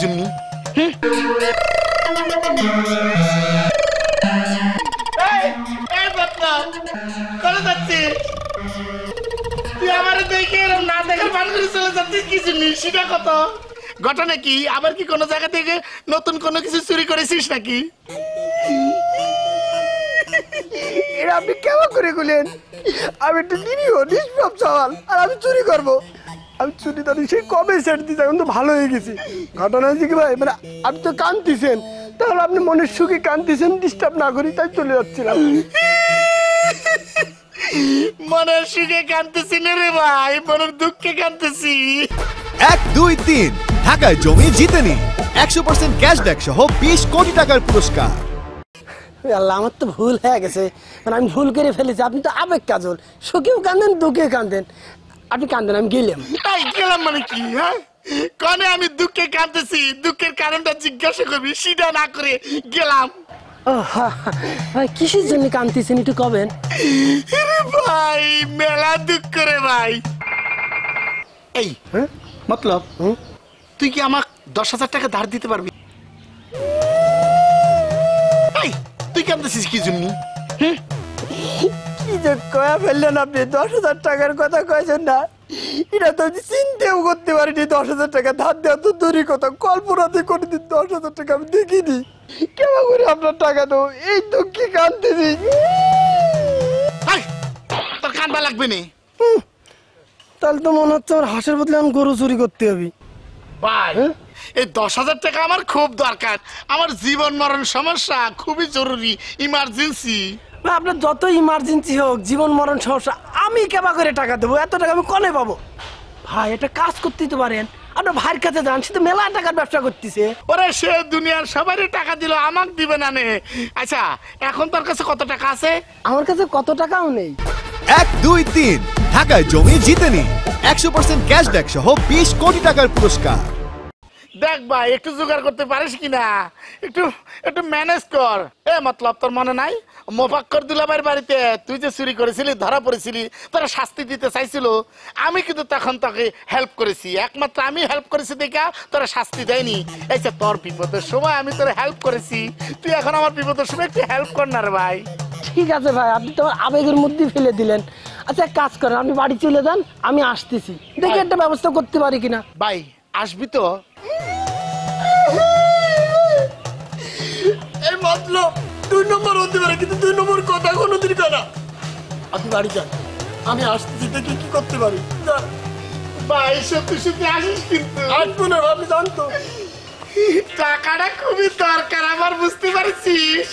জন্য? ঘটনা কি? আবার কি কোনো জায়গা থেকে নতুন কোনো কিছু চুরি করেছিস নাকি? এটা আপনি কেমন করে গুলেন? আমি একটু নিরীহ নিষ্পাপ সওয়াল, আর আমি চুরি করবো? আমি চুরি তো সেই কবে সেট দিতে, এখন তো ভালো হয়ে গেছি। ঘটনা হচ্ছে কি ভাই, মানে আপনি তো কাঁদতেছেন, তাহলে আপনি মনের সুখে কাঁদতেছেন, ডিস্টার্ব না করি তাই চলে যাচ্ছিলাম। মনের সুখে কাঁদতেছি না রে ভাই, মনের দুঃখে কাঁদতেছি। 1, 2, 3 ঢাকায় জমি জিতে নিন 100% ক্যাশব্যাক সহ 20 কোটি টাকার পুরস্কার। আল্লাহ, আমার তো ভুল হয়ে গেছে, মানে আমি ভুল করে ফেলেছি। আপনি তো আবেগ কাজল, সুখেও কাঁদেন দুঃখে কাঁদেন। আপনি কাঁদেন, আমি গেলাম। গেলাম মানে কি? হ্যাঁ, কনে আমি দুঃখে কাঁদতেছি, দুঃখের কারণটা জিজ্ঞাসা করবি, সেটা না করে গেলাম। ও ভাই, কিসের জন্য কাঁদতেছেন একটু কবেন? ভাই মেলা দুঃখ রে ভাই। এই মতলব তুই কি আমাকে 10,000 টাকা ধার দিতে পারবি? তুই কাঁদতেছিস কি জন্য? কি যে কয়া ফেললেন আপনি, 10,000 টাকার কথা কয়েছেন না, এটা তো চিন্তাও করতে পারিনি। 10,000 টাকা ধার দেওয়া তো দূরই কথা, কল্পনাতে কোনোদিন 10,000 টাকা আমি দেখিনি। কেমন করে আপনার টাকা দেবো, এই দুঃখে কাঁদতেছি। তোর কানবা লাগবে না। তাহলে তো মনে হচ্ছে আমার হাঁসের বদলে আমি গরু চুরি করতে হবে। ভাই এই 10,000 টাকা আমার খুব দরকার, আমার জীবন মরণ সমস্যা, খুবই জরুরি, ইমার্জেন্সি। আপনার যত ইমার্জেন্সি হোক, জীবন মরণ সমস্যা, আমি কেবা করে টাকা দেবো? এত টাকা আমি কনে পাবো? ভাই একটা কাজ করতেই তো পারেন, আপনার ভাইয়ের কাছে যান, সে তো মেলা টাকার ব্যবসা করতেছে। ওরে সে দুনিয়ার সবারই টাকা দিল, আমাকে দিবে না নে। আচ্ছা এখন তোর কাছে কত টাকা আছে? আমার কাছে কত টাকাও নেই। 1, 2, 3 ঢাকায় জমি জিতে নিন 100% ক্যাশব্যাক সহ 20 কোটি টাকার পুরস্কার। দেখ ভাই একটু জোগাড় করতে পারিস কিনা, একটু একটু ম্যানেজ কর। মতলব তোর মনে নাই মোফাক্কর দুলাভাইয়ের বাড়িতে তুই যে চুরি করেছিলি, ধরা পড়েছিলি, তোরা শাস্তি দিতে চাইছিল, আমি কিন্তু তখন তোকে হেল্প করেছি, একমাত্র আমি হেল্প করেছি দেখা তোরা শাস্তি দেয়নি। এই যে তোর বিপদের সময় আমি তোরা হেল্প করেছি, তুই এখন আমার বিপদের সময় একটু হেল্প কর না রে ভাই। ঠিক আছে ভাই, আপনি তো আবেগের মধ্যে ফেলে দিলেন। আচ্ছা এক কাজ করেন, আপনি বাড়ি চলে যান, আমি আসতেছি, দেখি একটা ব্যবস্থা করতে পারি কিনা। ভাই আসবি তো? এই মতলব 2 নম্বর হতে পারে, কিন্তু 2 নম্বর কথা কোনোদিন করা। আপনি বাড়ি যান, আমি আসতেছি, দেখি কি করতে পারি। ভাই সত্যি সত্যি আসিস কিন্তু। আসবো না, আপনি জানতো টাকাটা খুবই দরকার আমার, বুঝতে পারছিস?